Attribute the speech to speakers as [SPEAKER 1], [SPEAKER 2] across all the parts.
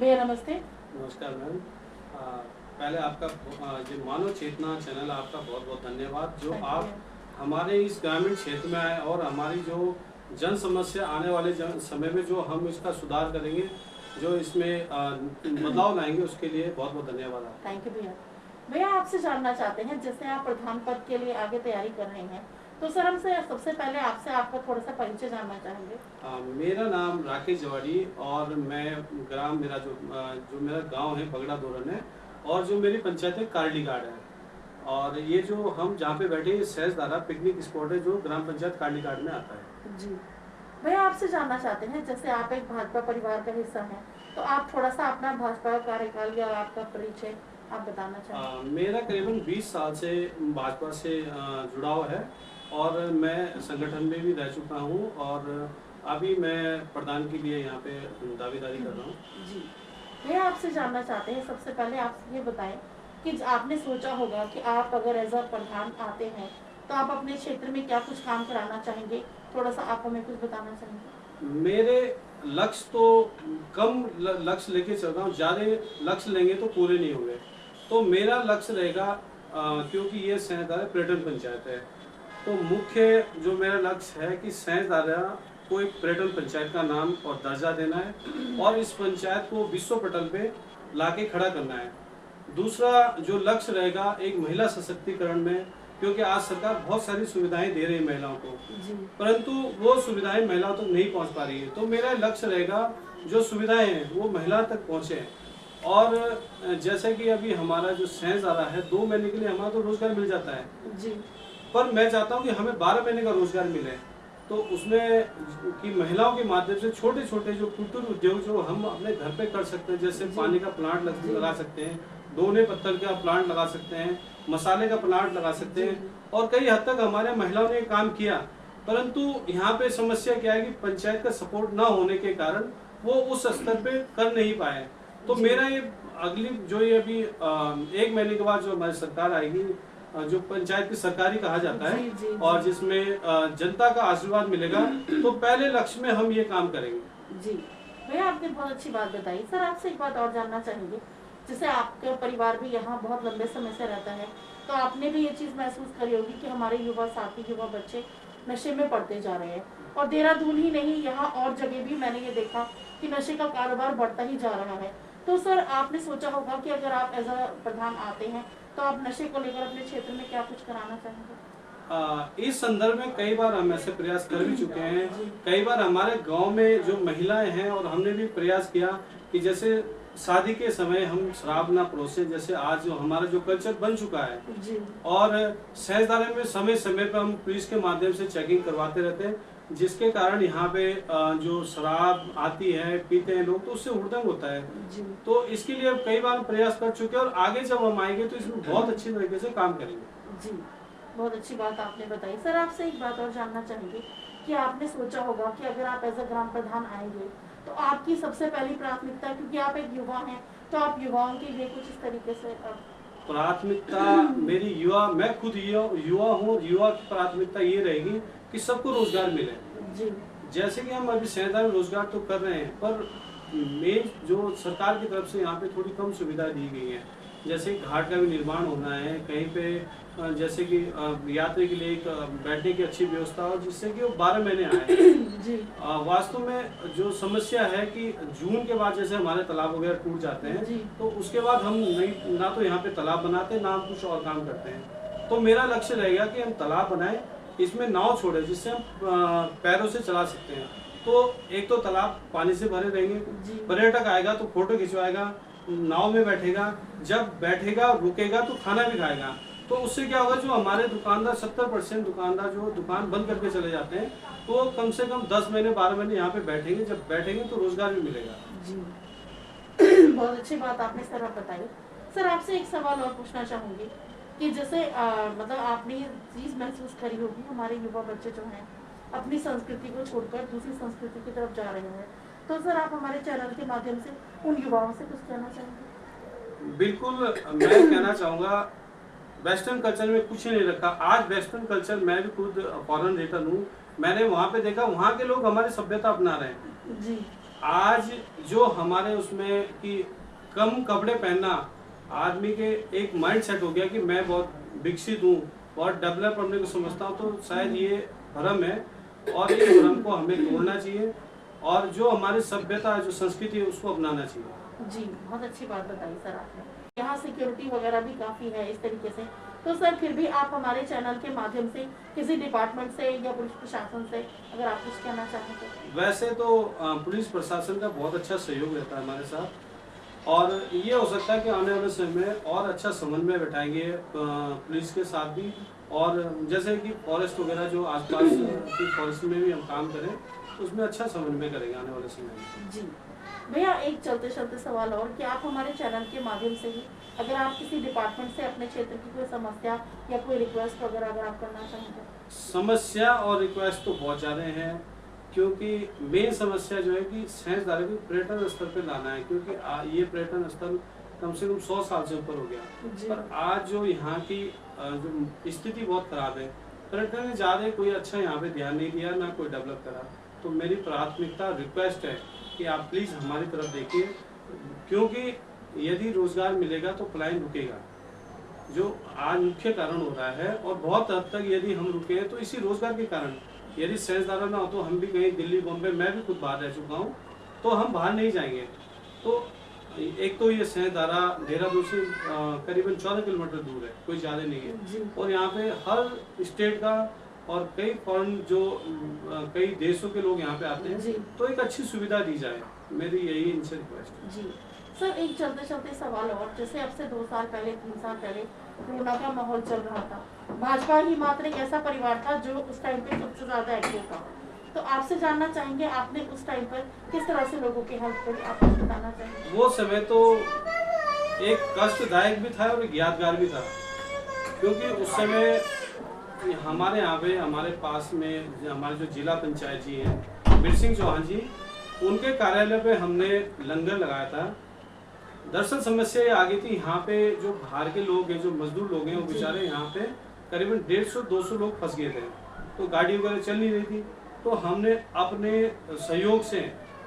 [SPEAKER 1] भैया नमस्ते।
[SPEAKER 2] नमस्कार मैम। पहले आपका जो मानव चेतना चैनल आपका बहुत बहुत धन्यवाद जो आप हमारे इस ग्रामीण क्षेत्र में आए और हमारी जो जन समस्या आने वाले समय में जो हम इसका सुधार करेंगे, जो इसमें बदलाव लाएंगे, उसके लिए बहुत बहुत धन्यवाद आपका।
[SPEAKER 1] थैंक यू भैया। भैया आपसे जानना चाहते हैं, जैसे आप प्रधान पद के लिए आगे तैयारी कर रहे हैं, तो सर हमसे सबसे पहले आपसे आपका थोड़ा सा परिचय जानना चाहेंगे।
[SPEAKER 2] मेरा नाम राकेश जवाड़ी और मैं ग्राम मेरा जो मेरा गांव है बगड़ा दोरन है और जो मेरी पंचायत है कारली घाट है। और ये जो हम जहाँ पे बैठे हैं सहजधारा पिकनिक स्पॉट है जो ग्राम पंचायत कारली घाट में आता है।
[SPEAKER 1] जी भैया आपसे जानना चाहते हैं, जैसे आप एक भाजपा परिवार का हिस्सा हैं, तो आप थोड़ा सा अपना भाजपा कार्यकाल या आपका परिचय आप बताना चाहेंगे।
[SPEAKER 2] मेरा करीबन 20 साल से भाजपा से जुड़ाव है और मैं संगठन में भी रह चुका हूँ और अभी मैं प्रधान के लिए यहाँ पे दावेदारी कर रहा हूँ।
[SPEAKER 1] जी भैया आपसे जानना चाहते हैं, सबसे पहले आप ये बताएं कि आपने सोचा होगा कि आप अगर एज अ प्रधान आते हैं तो आप अपने क्षेत्र में क्या कुछ काम कराना चाहेंगे, थोड़ा सा आप हमें कुछ बताना चाहेंगे।
[SPEAKER 2] मेरे लक्ष्य तो कम लक्ष्य लेके चल रहा हूँ, ज़्यादा लक्ष्य लेंगे तो पूरे नहीं होंगे। तो मेरा लक्ष्य रहेगा क्योंकि ये सहजधारा पर्यटन पंचायत है, तो मुख्य जो मेरा लक्ष्य है कि सहजधारा को एक पर्यटन पंचायत का नाम और दर्जा देना है और इस पंचायत को विश्व पटल पे लाके खड़ा करना है। दूसरा जो लक्ष्य रहेगा एक महिला सशक्तिकरण में, क्योंकि आज सरकार बहुत सारी सुविधाएं दे रही है महिलाओं को, परंतु वो सुविधाएं महिलाओं तक नहीं पहुंच पा रही है। तो मेरा लक्ष्य रहेगा जो सुविधाएं हैं वो महिला तक पहुंचे। और जैसे कि अभी हमारा जो सहजधारा है 2 महीने के लिए हमारा तो रोजगार मिल जाता है
[SPEAKER 1] जी,
[SPEAKER 2] पर मैं चाहता हूं कि हमें 12 महीने का रोजगार मिले। तो उसमें कि महिलाओं के माध्यम से छोटे छोटे जो कुटीर उद्योग जो हम अपने घर पे कर सकते हैं, जैसे पानी का प्लांट लगा सकते हैं, दोने पत्थर का प्लांट लगा सकते हैं, मसाले का प्लांट लगा सकते हैं और कई हद तक हमारे महिलाओं ने काम किया। परंतु यहाँ पे समस्या क्या है कि पंचायत का सपोर्ट ना होने के कारण वो उस स्तर पे कर नहीं पाए। तो मेरा ये अगली जो ये अभी 1 महीने के बाद जो हमारी सरकार आएगी, जो पंचायत की सरकारी कहा जाता है और जिसमें जनता का आशीर्वाद मिलेगा, तो पहले लक्ष्य में हम ये काम करेंगे।
[SPEAKER 1] जी भैया आपने बहुत अच्छी बात बताई। सर आपसे एक बात और जानना चाहेंगे, जैसे आपका परिवार भी यहाँ बहुत लंबे समय से रहता है, तो आपने भी ये चीज़ महसूस करी होगी कि हमारे युवा साथी युवा बच्चे नशे में पड़ते जा रहे हैं और देहरादून ही नहीं यहाँ और जगह भी मैंने ये देखा कि नशे का कारोबार बढ़ता ही जा रहा है। तो सर आपने सोचा होगा कि अगर आप एज अ प्रधान आते हैं तो आप नशे को लेकर अपने क्षेत्र में क्या कुछ कराना चाहेंगे।
[SPEAKER 2] इस संदर्भ में कई बार हम ऐसे प्रयास कर भी चुके हैं। कई बार हमारे गांव में जो महिलाएं हैं और हमने भी प्रयास किया कि जैसे शादी के समय हम शराब ना परोसे, जैसे आज जो हमारा जो कल्चर बन चुका है
[SPEAKER 1] जी।
[SPEAKER 2] और सहजधारा में समय समय पर हम पुलिस के माध्यम से चेकिंग करवाते रहते हैं, जिसके कारण यहाँ पे जो शराब आती है पीते हैं लोग तो उससे हुड़दंग होता है। तो इसके लिए कई बार प्रयास कर चुके हैं और आगे जब हम आएंगे तो इसमें बहुत अच्छी तरीके से काम करेंगे।
[SPEAKER 1] जी बहुत अच्छी बात आपने बताई। सर आपसे एक बात और जानना चाहेंगे कि आपने सोचा होगा कि अगर आप एज अ ग्राम प्रधान आएंगे तो आपकी सबसे पहली प्राथमिकता, क्योंकि आप एक युवा हैं, तो आप युवाओं के लिए कुछ इस तरीके से
[SPEAKER 2] प्राथमिकता मेरी युवा, मैं खुद युवा हूँ, युवा की प्राथमिकता ये रहेगी कि सबको रोजगार मिले।
[SPEAKER 1] जी।
[SPEAKER 2] जैसे कि हम अभी सहजधारा में रोजगार तो कर रहे हैं, पर मेन जो सरकार की तरफ से यहाँ पे थोड़ी कम सुविधा दी गई है, जैसे घाट का भी निर्माण होना है कहीं पे, जैसे कि यात्री के लिए एक बैठने की अच्छी व्यवस्था हो जिससे कि वो 12 महीने आए। वास्तव में जो समस्या है कि जून के बाद जैसे हमारे तालाब वगैरह टूट जाते हैं तो उसके बाद हम नहीं ना तो यहाँ पे तालाब बनाते ना हम कुछ और काम करते हैं। तो मेरा लक्ष्य रहेगा कि हम तालाब बनाए, इसमें नाव छोड़े जिससे हम पैरों से चला सकते हैं। तो एक तो तालाब पानी से भरे रहेंगे, पर्यटक आएगा तो फोटो खिंचवाएगा, नाव में बैठेगा, जब बैठेगा रुकेगा तो खाना भी खाएगा। तो उससे क्या होगा, जो हमारे दुकानदार 70% दुकानदार जो दुकान बंद करके चले जाते हैं तो कम से कम 10 महीने 12 महीने यहाँ पे बैठेंगे, जब बैठेंगे तो रोजगार भी मिलेगा।
[SPEAKER 1] जी बहुत अच्छी बात आपने सर बताई। सर आपसे एक सवाल और पूछना चाहूंगी कि जैसे मतलब आपने ये चीज़ महसूस करी होगी, हमारे युवा बच्चे जो हैं अपनी संस्कृति को छोड़कर दूसरी संस्कृति की तरफ जा रहे हैं, तो सर आप हमारे चैनल के माध्यम से उन युवाओं से कुछ कहना चाहेंगे।
[SPEAKER 2] बिल्कुल, मैं कहना चाहूँगा वेस्टर्न कल्चर में कुछ नहीं रखा। आज वेस्टर्न कल्चर, मैं भी खुद फॉरेन रिटर्न हूँ, मैंने वहाँ पे देखा वहाँ के लोग हमारी सभ्यता अपना रहे हैं।
[SPEAKER 1] जी।
[SPEAKER 2] आज जो हमारे उसमें कि कम कपड़े पहनना आदमी के एक माइंड सेट हो गया कि मैं बहुत विकसित हूँ, बहुत डेवलप अपने को समझता हूँ, तो शायद ये भ्रम है और इस भ्रम को हमें तोड़ना चाहिए और जो हमारी सभ्यता जो संस्कृति है उसको अपनाना चाहिए।
[SPEAKER 1] जी, बहुत अच्छी बात बताई सर आपने। यहाँ सिक्योरिटी वगैरह भी काफ़ी है इस तरीके से, तो सर फिर भी आप हमारे चैनल के माध्यम से किसी डिपार्टमेंट से या पुलिस प्रशासन से अगर आप कुछ कहना चाहें तो।
[SPEAKER 2] वैसे तो पुलिस प्रशासन का बहुत अच्छा सहयोग रहता है हमारे साथ और ये हो सकता है कि आने वाले समय में और अच्छा समन्वय बैठाएंगे पुलिस के साथ भी, और जैसे कि फॉरेस्ट वगैरह जो आसपास की फॉरेस्ट में भी हम काम करें तो उसमें अच्छा समन्वय करेंगे आने वाले समय में।
[SPEAKER 1] जी भैया, एक चलते चलते सवाल और कि आप हमारे चैनल के माध्यम से ही अगर आप किसी डिपार्टमेंट से अपने क्षेत्र की कोई समस्या या कोई रिक्वेस्ट वगैरह अगर आप करना चाहेंगे।
[SPEAKER 2] समस्या और रिक्वेस्ट तो बहुत ज़्यादा हैं, क्योंकि मेन समस्या जो है कि सहजधारा को पर्यटन स्थल पे लाना है, क्योंकि ये पर्यटन स्थल कम से कम 100 साल से ऊपर हो गया, पर आज जो यहाँ की जो स्थिति बहुत खराब है, पर्यटन ने ज़्यादा कोई अच्छा यहाँ पे ध्यान नहीं दिया, ना कोई डेवलप करा। तो मेरी प्राथमिकता रिक्वेस्ट है कि आप प्लीज़ हमारी तरफ देखिए, क्योंकि यदि रोजगार मिलेगा तो पलायन रुकेगा, जो आज मुख्य कारण हो रहा है। और बहुत हद तक यदि हम रुके हैं तो इसी रोजगार के कारण, यदि सहजधारा ना हो तो हम भी कहीं दिल्ली बॉम्बे, मैं भी खुद बाहर रह चुका हूँ, तो हम बाहर नहीं जाएंगे। तो एक तो ये सहजधारा देहरादून से करीबन 14 किलोमीटर दूर है, कोई ज़्यादा नहीं है, और यहाँ पे हर स्टेट का और कई फॉरेन जो कई देशों के लोग यहाँ पे आते हैं, तो एक अच्छी सुविधा दी जाए, मेरी यही इनसे रिक्वेस्ट है।
[SPEAKER 1] जी सर, एक चलते चलते सवाल और, जैसे अब से 2 साल पहले 3 साल पहले कोरोना का माहौल चल रहा था, भाजपा ही मात्र एक ऐसा परिवार था जो उस टाइम पे सबसे ज्यादा एक्टिव था, तो आपसे जानना चाहेंगे आपने उस टाइम पर किस तरह से लोगों की हेल्प करी, आप कुछ बताना चाहेंगे।
[SPEAKER 2] वो समय तो एक कष्टदायक भी था और एक यादगार भी था, क्योंकि उस समय हमारे यहाँ पे हमारे पास में हमारे जो जिला पंचायत जी हैं बीर सिंह चौहान जी, उनके कार्यालय पे हमने लंगर लगाया था। दरअसल समस्या ये आ गई थी, यहाँ पे जो बाहर के लोग हैं, जो मजदूर लोग हैं, वो बेचारे यहाँ पे करीबन 150-200 लोग फंस गए थे, तो गाड़ी वगैरह चल नहीं रही थी। तो हमने अपने सहयोग से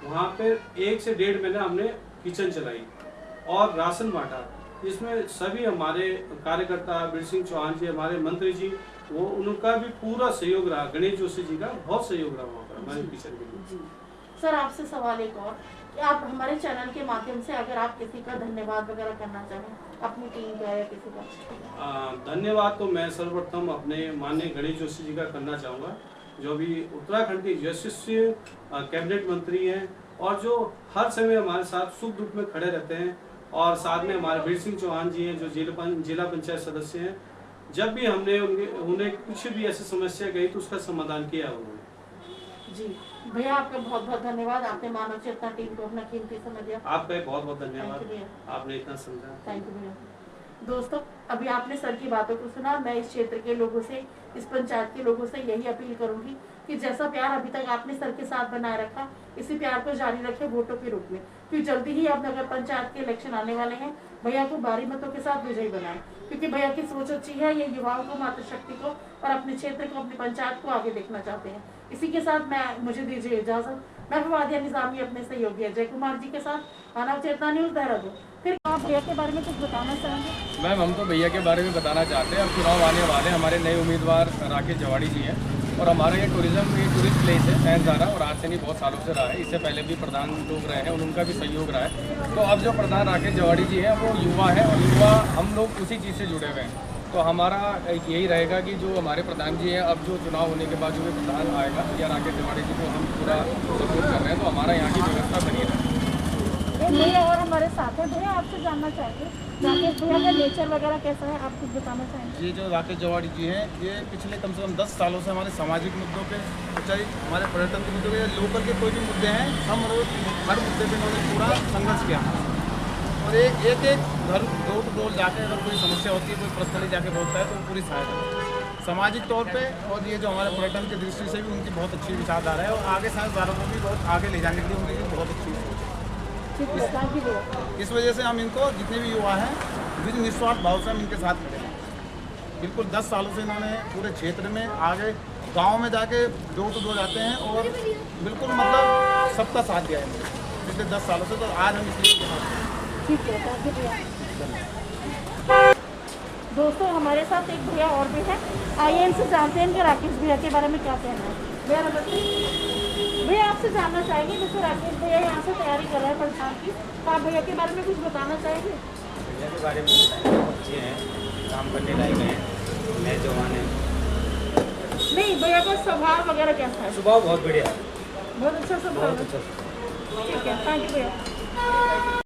[SPEAKER 2] वहाँ पे 1 से 1.5 महीना हमने किचन चलाई और राशन बांटा, जिसमें सभी हमारे कार्यकर्ता, बीर सिंह चौहान जी, हमारे मंत्री जी, वो उनका भी पूरा सहयोग रहा, गणेश जोशी जी का बहुत सहयोग रहा वहाँ पर हमारे किचन के लिए।
[SPEAKER 1] सर आपसे सवाल एक और कि आप हमारे चैनल के माध्यम से अगर आप किसी का धन्यवाद वगैरह करना चाहें, अपनी टीम का या किसी का।
[SPEAKER 2] धन्यवाद तो मैं सर्वप्रथम अपने माननीय गणेश जोशी जी का करना चाहूँगा, जो भी उत्तराखंड के यशस्वी कैबिनेट मंत्री हैं और जो हर समय हमारे साथ सुख दुख में खड़े रहते हैं, और साथ में हमारे बीर सिंह चौहान जी हैं जो जिला पंचायत सदस्य हैं। जब भी हमने उन्हें कुछ भी ऐसी समस्या गई तो उसका समाधान किया उन्होंने।
[SPEAKER 1] जी भैया, आपका बहुत बहुत धन्यवाद, आपने मानव चेतना टीम को अपना कीमती समय दिया।
[SPEAKER 2] आपका बहुत बहुत धन्यवाद, आपने इतना समझा।
[SPEAKER 1] थैंक यू भैया। दोस्तों, अभी आपने सर की बातों को सुना। मैं इस क्षेत्र के लोगों से, इस पंचायत के लोगों से यही अपील करूंगी कि जैसा प्यार अभी तक आपने सर के साथ बनाए रखा, इसी प्यार को जारी रखें वोटों के रूप में, क्योंकि जल्दी ही अब नगर पंचायत के इलेक्शन आने वाले हैं। भैया को भारी मतों के साथ विजयी बनाएं, क्योंकि भैया की सोच अच्छी है, ये युवाओं को, मातृशक्ति को और अपने क्षेत्र को, अपनी पंचायत को आगे देखना चाहते हैं। इसी के साथ मुझे दीजिए इजाजत। मैं फवादिया निजामी अपने सहयोगी अजय कुमार जी के साथ मानव चेतना न्यूज देहरादून। फिर आप भैया के बारे में कुछ बताना चाहेंगे।
[SPEAKER 3] मैम, हम तो भैया के बारे में बताना चाहते हैं। अब चुनाव आने वाले, हमारे नए उम्मीदवार राकेश जवाड़ी जी हैं, और हमारा ये टूरिस्ट प्लेस है सहजधारा, और आज से नहीं बहुत सालों से रहा है। इससे पहले भी प्रधान लोग रहे हैं, उनका भी सहयोग रहा है। तो अब जो प्रधान राकेश जवाड़ी जी हैं वो युवा है, और युवा हम लोग उसी चीज़ से जुड़े हुए हैं। तो हमारा यही रहेगा कि जो हमारे प्रधान जी हैं, अब जो चुनाव होने के बाद जो भी प्रधान आएगा या राकेश जवाड़ी जी को हम पूरा सपोर्ट कर रहे हैं, तो हमारा यहाँ की व्यवस्था बनी रहेगी।
[SPEAKER 1] भैया और हमारे साथ हैं, भैया आपसे जानना चाहेंगे राकेश भैया का नेचर वगैरह कैसा है, आप कुछ बताना चाहेंगे।
[SPEAKER 4] ये जो राकेश जवाड़ी जी हैं, ये पिछले कम से कम 10 सालों से हमारे सामाजिक मुद्दों पे, चाहे हमारे पर्यटन के मुद्दों पे या लोकल के कोई भी मुद्दे हैं, हम रोज हर मुद्दे पे उन्होंने पूरा संघर्ष किया, और एक घर डोर टू डोर जाके अगर कोई समस्या होती है, कोई पर्सनली जाके बोलता है, तो वो पूरी सहायता सामाजिक तौर पे। और ये जो हमारे पर्यटन की दृष्टि से भी उनकी बहुत अच्छी विचारधारा है, और आगे साझेदारों को भी बहुत आगे ले जाने के लिए उनकी बहुत अच्छी सोच है। इस वजह से हम इनको, जितने भी युवा हैं, जिस निस्वार्थ भाव से हम इनके साथ खड़े हैं। बिल्कुल 10 सालों से इन्होंने पूरे क्षेत्र में आगे गाँव में जाके डोर टू डोर जाते हैं, और बिल्कुल मतलब सबका साथ दिया है। पिछले 10 सालों से, तो आज हम इसलिए इनके साथ हैं।
[SPEAKER 1] ठीक है, थैंक यू भैया। दोस्तों हमारे साथ एक भैया और भी है, आइए इनसे जानते हैं कि राकेश भैया के बारे में क्या कहना है। भैया नमस्ते। भैया आपसे जानना चाहेंगे, जैसे राकेश भैया यहाँ से तैयारी कर रहे हैं परीक्षा की, तो आप भैया के बारे में कुछ बताना चाहेंगे?
[SPEAKER 5] भैया के बारे में अच्छे हैं, काम करने लायक हैं, नए जवान हैं।
[SPEAKER 1] नहीं, भैया का स्वभाव वगैरह कैसा है?
[SPEAKER 5] स्वभाव बहुत बढ़िया है,
[SPEAKER 1] बहुत अच्छा स्वभाव
[SPEAKER 5] बहुत
[SPEAKER 1] है।
[SPEAKER 5] अच्छा।
[SPEAKER 1] ठीक है, थैंक यू भैया।